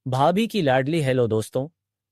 भाभी की लाडली। हेलो दोस्तों,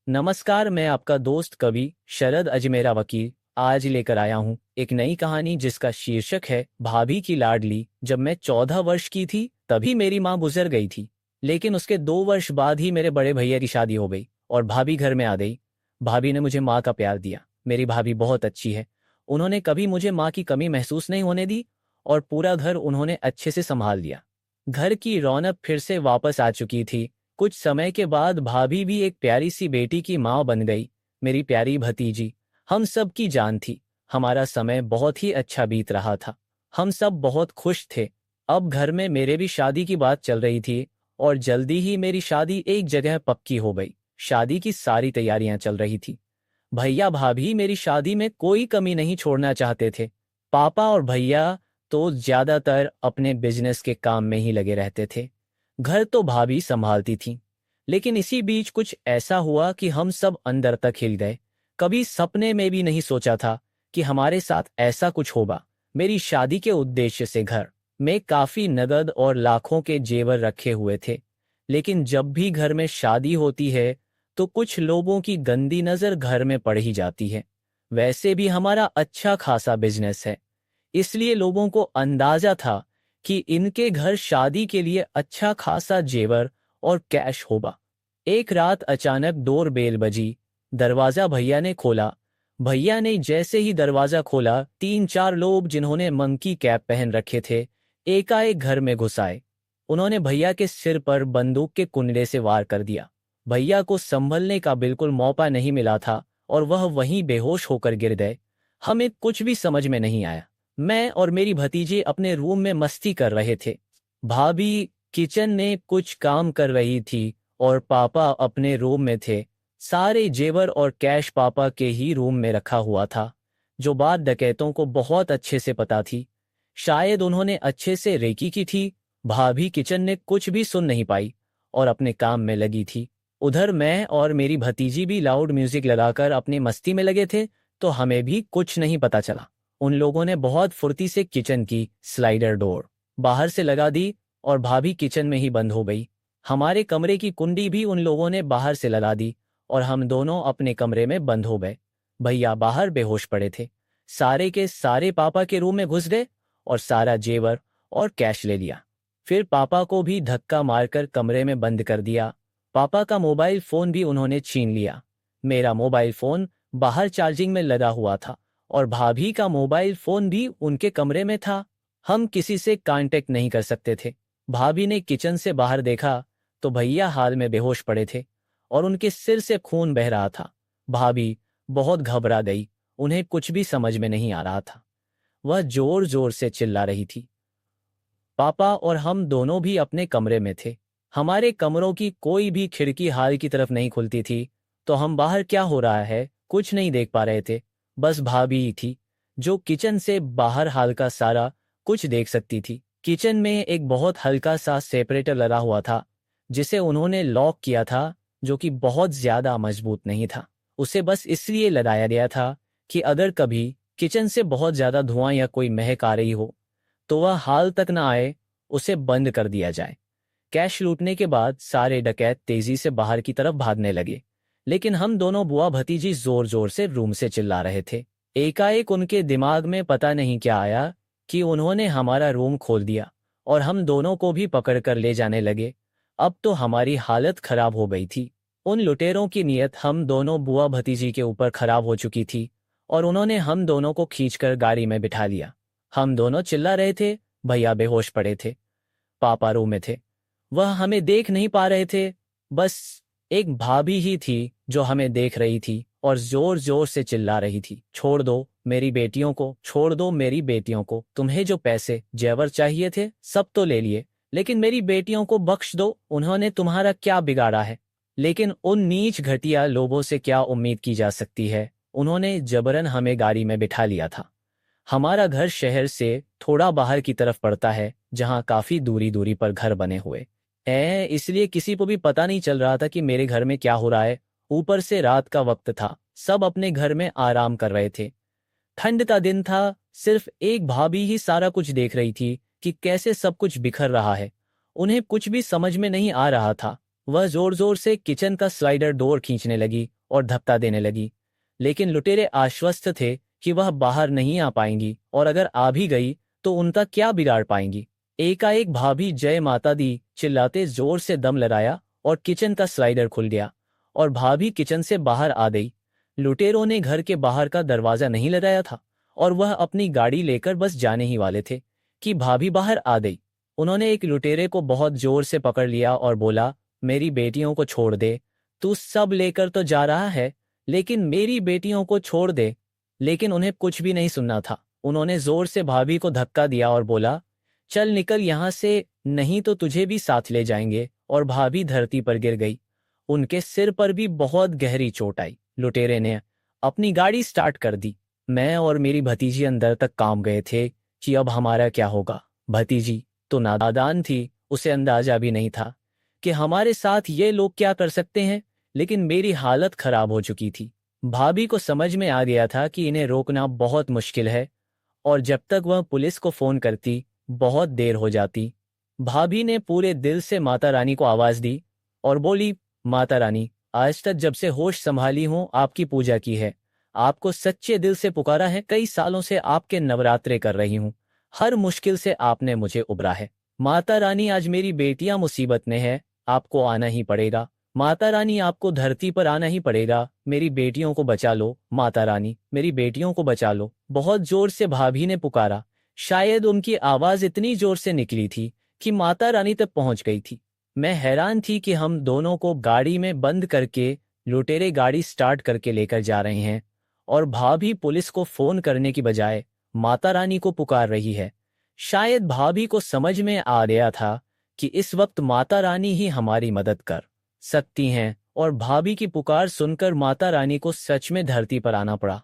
नमस्कार। मैं आपका दोस्त कवि शरद अजमेरा वकील आज लेकर आया हूँ एक नई कहानी जिसका शीर्षक है भाभी की लाडली। जब मैं 14 वर्ष की थी तभी मेरी माँ गुजर गई थी, लेकिन उसके 2 वर्ष बाद ही मेरे बड़े भैया की शादी हो गई और भाभी घर में आ गई। भाभी ने मुझे माँ का प्यार दिया। मेरी भाभी बहुत अच्छी है। उन्होंने कभी मुझे माँ की कमी महसूस नहीं होने दी और पूरा घर उन्होंने अच्छे से संभाल लिया। घर की रौनक फिर से वापस आ चुकी थी। कुछ समय के बाद भाभी भी एक प्यारी सी बेटी की माँ बन गई। मेरी प्यारी भतीजी हम सब की जान थी। हमारा समय बहुत ही अच्छा बीत रहा था। हम सब बहुत खुश थे। अब घर में मेरे भी शादी की बात चल रही थी और जल्दी ही मेरी शादी एक जगह पक्की हो गई। शादी की सारी तैयारियां चल रही थी। भैया भाभी मेरी शादी में कोई कमी नहीं छोड़ना चाहते थे। पापा और भैया तो ज्यादातर अपने बिजनेस के काम में ही लगे रहते थे। घर तो भाभी संभालती थी। लेकिन इसी बीच कुछ ऐसा हुआ कि हम सब अंदर तक हिल गए। कभी सपने में भी नहीं सोचा था कि हमारे साथ ऐसा कुछ होगा। मेरी शादी के उद्देश्य से घर में काफी नगद और लाखों के जेवर रखे हुए थे। लेकिन जब भी घर में शादी होती है तो कुछ लोगों की गंदी नजर घर में पड़ ही जाती है। वैसे भी हमारा अच्छा खासा बिजनेस है, इसलिए लोगों को अंदाजा था कि इनके घर शादी के लिए अच्छा खासा जेवर और कैश होगा। एक रात अचानक डोर बेल बजी। दरवाजा भैया ने खोला। भैया ने जैसे ही दरवाजा खोला 3-4 लोग जिन्होंने मंकी कैप पहन रखे थे एकाएक घर में घुस आए। उन्होंने भैया के सिर पर बंदूक के कुंडे से वार कर दिया। भैया को संभलने का बिल्कुल मौका नहीं मिला था और वह वहीं बेहोश होकर गिर गए। हमें कुछ भी समझ में नहीं आया। मैं और मेरी भतीजी अपने रूम में मस्ती कर रहे थे। भाभी किचन में कुछ काम कर रही थी और पापा अपने रूम में थे। सारे जेवर और कैश पापा के ही रूम में रखा हुआ था, जो बात डकैतों को बहुत अच्छे से पता थी। शायद उन्होंने अच्छे से रेकी की थी। भाभी किचन में कुछ भी सुन नहीं पाई और अपने काम में लगी थी। उधर मैं और मेरी भतीजी भी लाउड म्यूजिक लगाकर अपनी मस्ती में लगे थे, तो हमें भी कुछ नहीं पता चला। उन लोगों ने बहुत फुर्ती से किचन की स्लाइडर डोर बाहर से लगा दी और भाभी किचन में ही बंद हो गई। हमारे कमरे की कुंडी भी उन लोगों ने बाहर से लगा दी और हम दोनों अपने कमरे में बंद हो गए। भैया बाहर बेहोश पड़े थे। सारे के सारे पापा के रूम में घुस गए और सारा जेवर और कैश ले लिया। फिर पापा को भी धक्का मारकर कमरे में बंद कर दिया। पापा का मोबाइल फोन भी उन्होंने छीन लिया। मेरा मोबाइल फोन बाहर चार्जिंग में लगा हुआ था और भाभी का मोबाइल फोन भी उनके कमरे में था। हम किसी से कांटेक्ट नहीं कर सकते थे। भाभी ने किचन से बाहर देखा तो भैया हाल में बेहोश पड़े थे और उनके सिर से खून बह रहा था। भाभी बहुत घबरा गई। उन्हें कुछ भी समझ में नहीं आ रहा था। वह जोर जोर से चिल्ला रही थी। पापा और हम दोनों भी अपने कमरे में थे। हमारे कमरों की कोई भी खिड़की हाल की तरफ नहीं खुलती थी, तो हम बाहर क्या हो रहा है कुछ नहीं देख पा रहे थे। बस भाभी ही थी जो किचन से बाहर हाल का सारा कुछ देख सकती थी। किचन में एक बहुत हल्का सा सेपरेटर लगा हुआ था जिसे उन्होंने लॉक किया था, जो कि बहुत ज्यादा मजबूत नहीं था। उसे बस इसलिए लगाया गया था कि अगर कभी किचन से बहुत ज्यादा धुआं या कोई महक आ रही हो तो वह हाल तक ना आए, उसे बंद कर दिया जाए। कैश लूटने के बाद सारे डकैत तेजी से बाहर की तरफ भागने लगे, लेकिन हम दोनों बुआ भतीजी जोर जोर से रूम से चिल्ला रहे थे। एकाएक उनके दिमाग में पता नहीं क्या आया कि उन्होंने हमारा रूम खोल दिया और हम दोनों को भी पकड़ कर ले जाने लगे। अब तो हमारी हालत खराब हो गई थी। उन लुटेरों की नीयत हम दोनों बुआ भतीजी के ऊपर खराब हो चुकी थी और उन्होंने हम दोनों को खींचकर गाड़ी में बिठा लिया। हम दोनों चिल्ला रहे थे। भैया बेहोश पड़े थे। पापा रूम में थे। वह हमें देख नहीं पा रहे थे। बस एक भाभी ही थी जो हमें देख रही थी और जोर जोर से चिल्ला रही थी, छोड़ दो मेरी बेटियों को, छोड़ दो मेरी बेटियों को। तुम्हें जो पैसे जेवर चाहिए थे सब तो ले लिए, लेकिन मेरी बेटियों को बख्श दो। उन्होंने तुम्हारा क्या बिगाड़ा है? लेकिन उन नीच घटिया लोगों से क्या उम्मीद की जा सकती है? उन्होंने जबरन हमें गाड़ी में बिठा लिया था। हमारा घर शहर से थोड़ा बाहर की तरफ पड़ता है, जहां काफी दूरी दूरी पर घर बने हुए हैं, इसलिए किसी को भी पता नहीं चल रहा था कि मेरे घर में क्या हो रहा है। ऊपर से रात का वक्त था। सब अपने घर में आराम कर रहे थे। ठंड का दिन था। सिर्फ एक भाभी ही सारा कुछ देख रही थी कि कैसे सब कुछ बिखर रहा है। उन्हें कुछ भी समझ में नहीं आ रहा था। वह जोर जोर से किचन का स्लाइडर डोर खींचने लगी और धक्का देने लगी, लेकिन लुटेरे आश्वस्त थे कि वह बाहर नहीं आ पाएंगी और अगर आ भी गई तो उनका क्या बिगाड़ पाएंगी। एकाएक भाभी जय माता दी चिल्लाते जोर से दम लगाया और किचन का स्लाइडर खुल गया और भाभी किचन से बाहर आ गई। लुटेरों ने घर के बाहर का दरवाजा नहीं लगाया था और वह अपनी गाड़ी लेकर बस जाने ही वाले थे कि भाभी बाहर आ गई। उन्होंने एक लुटेरे को बहुत जोर से पकड़ लिया और बोला, मेरी बेटियों को छोड़ दे, तू सब लेकर तो जा रहा है लेकिन मेरी बेटियों को छोड़ दे। लेकिन उन्हें कुछ भी नहीं सुनना था। उन्होंने जोर से भाभी को धक्का दिया और बोला, चल निकल यहां से, नहीं तो तुझे भी साथ ले जाएंगे। और भाभी धरती पर गिर गई। उनके सिर पर भी बहुत गहरी चोट आई। लुटेरे ने अपनी गाड़ी स्टार्ट कर दी। मैं और मेरी भतीजी अंदर तक काम गए थे कि अब हमारा क्या होगा। भतीजी तो नादान थी, उसे अंदाजा भी नहीं था कि हमारे साथ ये लोग क्या कर सकते हैं, लेकिन मेरी हालत खराब हो चुकी थी। भाभी को समझ में आ गया था कि इन्हें रोकना बहुत मुश्किल है और जब तक वह पुलिस को फोन करती बहुत देर हो जाती। भाभी ने पूरे दिल से माता रानी को आवाज दी और बोली, माता रानी, आज तक जब से होश संभाली हूं आपकी पूजा की है, आपको सच्चे दिल से पुकारा है। कई सालों से आपके नवरात्रे कर रही हूं, हर मुश्किल से आपने मुझे उबरा है। माता रानी, आज मेरी बेटियां मुसीबत में है, आपको आना ही पड़ेगा। माता रानी, आपको धरती पर आना ही पड़ेगा। मेरी बेटियों को बचा लो माता रानी, मेरी बेटियों को बचा लो। बहुत जोर से भाभी ने पुकारा। शायद उनकी आवाज इतनी जोर से निकली थी कि माता रानी तक पहुंच गई थी। मैं हैरान थी कि हम दोनों को गाड़ी में बंद करके लुटेरे गाड़ी स्टार्ट करके लेकर जा रहे हैं और भाभी पुलिस को फोन करने की बजाय माता रानी को पुकार रही है। शायद भाभी को समझ में आ गया था कि इस वक्त माता रानी ही हमारी मदद कर सकती हैं और भाभी की पुकार सुनकर माता रानी को सच में धरती पर आना पड़ा।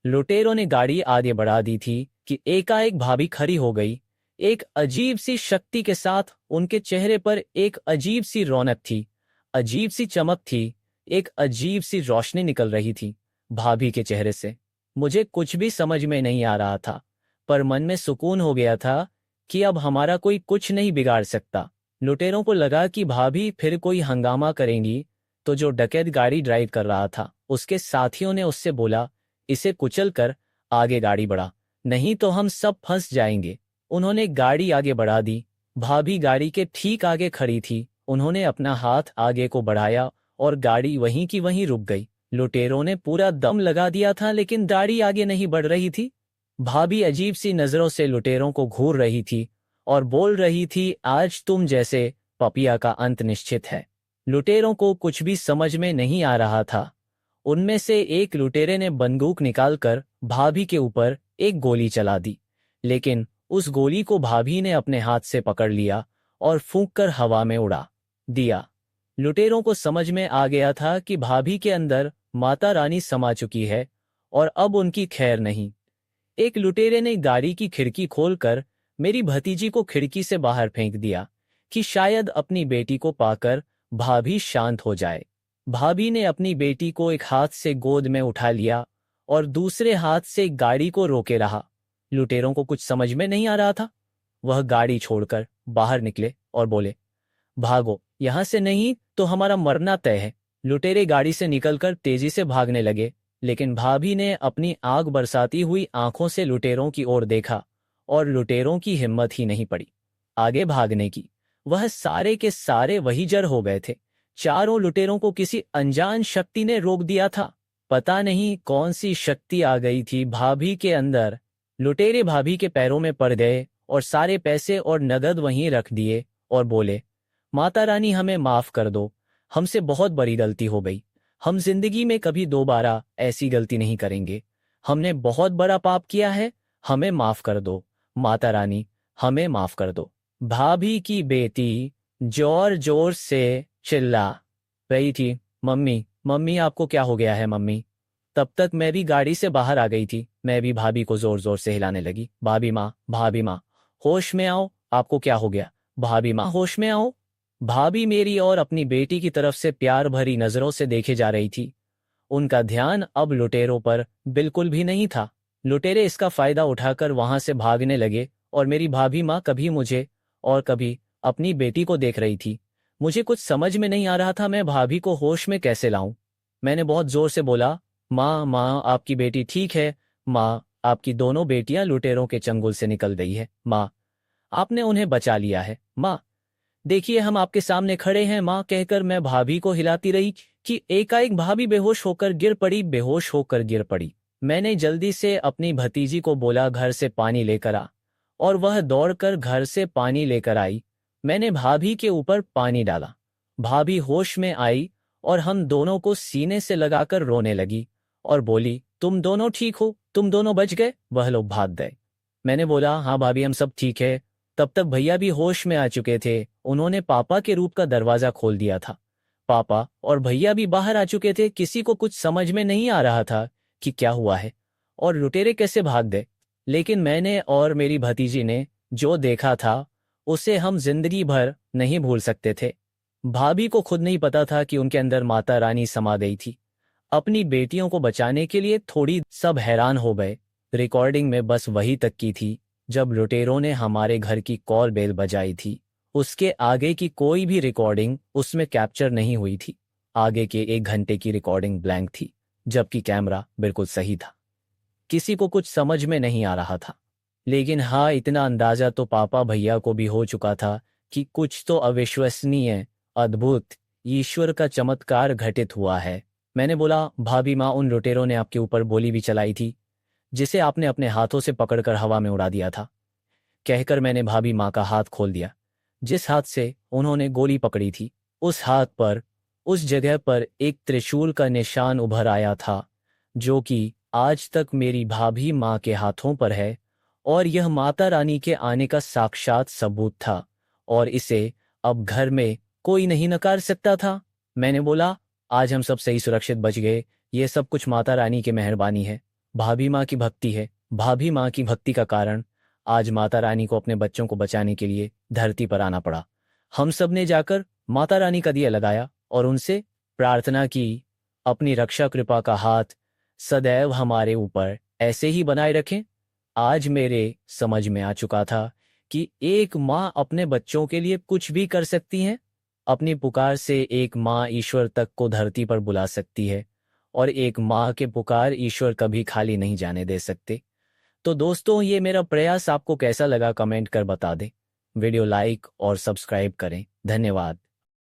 लुटेरों ने गाड़ी आगे बढ़ा दी थी कि एकाएक भाभी खड़ी हो गई। एक अजीब सी शक्ति के साथ उनके चेहरे पर एक अजीब सी रौनक थी, अजीब सी चमक थी, एक अजीब सी रोशनी निकल रही थी भाभी के चेहरे से। मुझे कुछ भी समझ में नहीं आ रहा था, पर मन में सुकून हो गया था कि अब हमारा कोई कुछ नहीं बिगाड़ सकता। लुटेरों को लगा कि भाभी फिर कोई हंगामा करेंगी, तो जो डकैत गाड़ी ड्राइव कर रहा था उसके साथियों ने उससे बोला, इसे कुचल कर आगे गाड़ी बढ़ा, नहीं तो हम सब फंस जाएंगे। उन्होंने गाड़ी आगे बढ़ा दी। भाभी गाड़ी के ठीक आगे खड़ी थी। उन्होंने अपना हाथ आगे को बढ़ाया और गाड़ी वहीं की वहीं रुक गई। लुटेरों ने पूरा दम लगा दिया था लेकिन गाड़ी आगे नहीं बढ़ रही थी। भाभी अजीब सी नजरों से लुटेरों को घूर रही थी और बोल रही थी, आज तुम जैसे पपिया का अंत निश्चित है। लुटेरों को कुछ भी समझ में नहीं आ रहा था। उनमें से एक लुटेरे ने बंदूक निकालकर भाभी के ऊपर एक गोली चला दी, लेकिन उस गोली को भाभी ने अपने हाथ से पकड़ लिया और फूंककर हवा में उड़ा दिया। लुटेरों को समझ में आ गया था कि भाभी के अंदर माता रानी समा चुकी है और अब उनकी खैर नहीं। एक लुटेरे ने गाड़ी की खिड़की खोलकर मेरी भतीजी को खिड़की से बाहर फेंक दिया कि शायद अपनी बेटी को पाकर भाभी शांत हो जाए। भाभी ने अपनी बेटी को एक हाथ से गोद में उठा लिया और दूसरे हाथ से गाड़ी को रोके रहा। लुटेरों को कुछ समझ में नहीं आ रहा था। वह गाड़ी छोड़कर बाहर निकले और बोले, भागो, यहां से नहीं तो हमारा मरना तय है। लुटेरे गाड़ी से निकलकर तेजी से भागने लगे, लेकिन भाभी ने अपनी आग बरसाती हुई आंखों से लुटेरों की ओर देखा और लुटेरों की हिम्मत ही नहीं पड़ी आगे भागने की। वह सारे के सारे वही जड़ हो गए थे। चारों लुटेरों को किसी अनजान शक्ति ने रोक दिया था। पता नहीं कौन सी शक्ति आ गई थी भाभी के अंदर। लुटेरे भाभी के पैरों में पड़ गए और सारे पैसे और नगद वहीं रख दिए और बोले, माता रानी, हमें माफ कर दो, हमसे बहुत बड़ी गलती हो गई। हम जिंदगी में कभी दोबारा ऐसी गलती नहीं करेंगे। हमने बहुत बड़ा पाप किया है, हमें माफ कर दो माता रानी, हमें माफ कर दो। भाभी की बेटी जोर जोर से चिल्ला रही थी, मम्मी मम्मी, आपको क्या हो गया है मम्मी। तब तक मैं भी गाड़ी से बाहर आ गई थी। मैं भी भाभी को जोर जोर से हिलाने लगी, भाभी माँ, होश में आओ, आपको क्या हो गया। भाभी माँ, होश में आओ। भाभी मेरी और अपनी बेटी की तरफ से प्यार भरी नजरों से देखे जा रही थी। उनका ध्यान अब लुटेरों पर बिल्कुल भी नहीं था। लुटेरे इसका फायदा उठाकर वहां से भागने लगे और मेरी भाभी माँ कभी मुझे और कभी अपनी बेटी को देख रही थी। मुझे कुछ समझ में नहीं आ रहा था मैं भाभी को होश में कैसे लाऊं। मैंने बहुत जोर से बोला, माँ माँ आपकी बेटी ठीक है। माँ, आपकी दोनों बेटियां लुटेरों के चंगुल से निकल गई है। माँ, आपने उन्हें बचा लिया है। माँ, देखिए हम आपके सामने खड़े हैं। माँ कहकर मैं भाभी को हिलाती रही कि एकाएक भाभी बेहोश होकर गिर पड़ी। मैंने जल्दी से अपनी भतीजी को बोला घर से पानी लेकर आ, और वह दौड़कर घर से पानी लेकर आई। मैंने भाभी के ऊपर पानी डाला। भाभी होश में आई और हम दोनों को सीने से लगाकर रोने लगी और बोली, तुम दोनों ठीक हो? तुम दोनों बच गए? वह लोग भाग गए। मैंने बोला, हाँ भाभी हम सब ठीक है। तब तक भैया भी होश में आ चुके थे। उन्होंने पापा के रूप का दरवाजा खोल दिया था। पापा और भैया भी बाहर आ चुके थे। किसी को कुछ समझ में नहीं आ रहा था कि क्या हुआ है और लुटेरे कैसे भाग गए। लेकिन मैंने और मेरी भतीजी ने जो देखा था उसे हम जिंदगी भर नहीं भूल सकते थे। भाभी को खुद नहीं पता था कि उनके अंदर माता रानी समा गई थी। अपनी बेटियों को बचाने के लिए थोड़ी सब हैरान हो गए। रिकॉर्डिंग में बस वही तक की थी जब लुटेरों ने हमारे घर की कॉल बेल बजाई थी। उसके आगे की कोई भी रिकॉर्डिंग उसमें कैप्चर नहीं हुई थी। आगे के 1 घंटे की रिकॉर्डिंग ब्लैंक थी, जबकि कैमरा बिल्कुल सही था। किसी को कुछ समझ में नहीं आ रहा था। लेकिन हाँ, इतना अंदाजा तो पापा भैया को भी हो चुका था कि कुछ तो अविश्वसनीय, अद्भुत, ईश्वर का चमत्कार घटित हुआ है। मैंने बोला, भाभी माँ, उन लुटेरों ने आपके ऊपर गोली भी चलाई थी जिसे आपने अपने हाथों से पकड़कर हवा में उड़ा दिया था। कहकर मैंने भाभी माँ का हाथ खोल दिया। जिस हाथ से उन्होंने गोली पकड़ी थी, उस हाथ पर, उस जगह पर एक त्रिशूल का निशान उभर आया था, जो कि आज तक मेरी भाभी माँ के हाथों पर है। और यह माता रानी के आने का साक्षात सबूत था, और इसे अब घर में कोई नहीं नकार सकता था। मैंने बोला, आज हम सब सही सुरक्षित बच गए। ये सब कुछ माता रानी की मेहरबानी है, भाभी माँ की भक्ति है। भाभी माँ की भक्ति का कारण आज माता रानी को अपने बच्चों को बचाने के लिए धरती पर आना पड़ा। हम सब ने जाकर माता रानी का दिया लगाया और उनसे प्रार्थना की, अपनी रक्षा कृपा का हाथ सदैव हमारे ऊपर ऐसे ही बनाए रखें। आज मेरे समझ में आ चुका था कि एक माँ अपने बच्चों के लिए कुछ भी कर सकती है। अपनी पुकार से एक माँ ईश्वर तक को धरती पर बुला सकती है, और एक माँ के पुकार ईश्वर कभी खाली नहीं जाने दे सकते। तो दोस्तों, ये मेरा प्रयास आपको कैसा लगा कमेंट कर बता दें। वीडियो लाइक और सब्सक्राइब करें। धन्यवाद।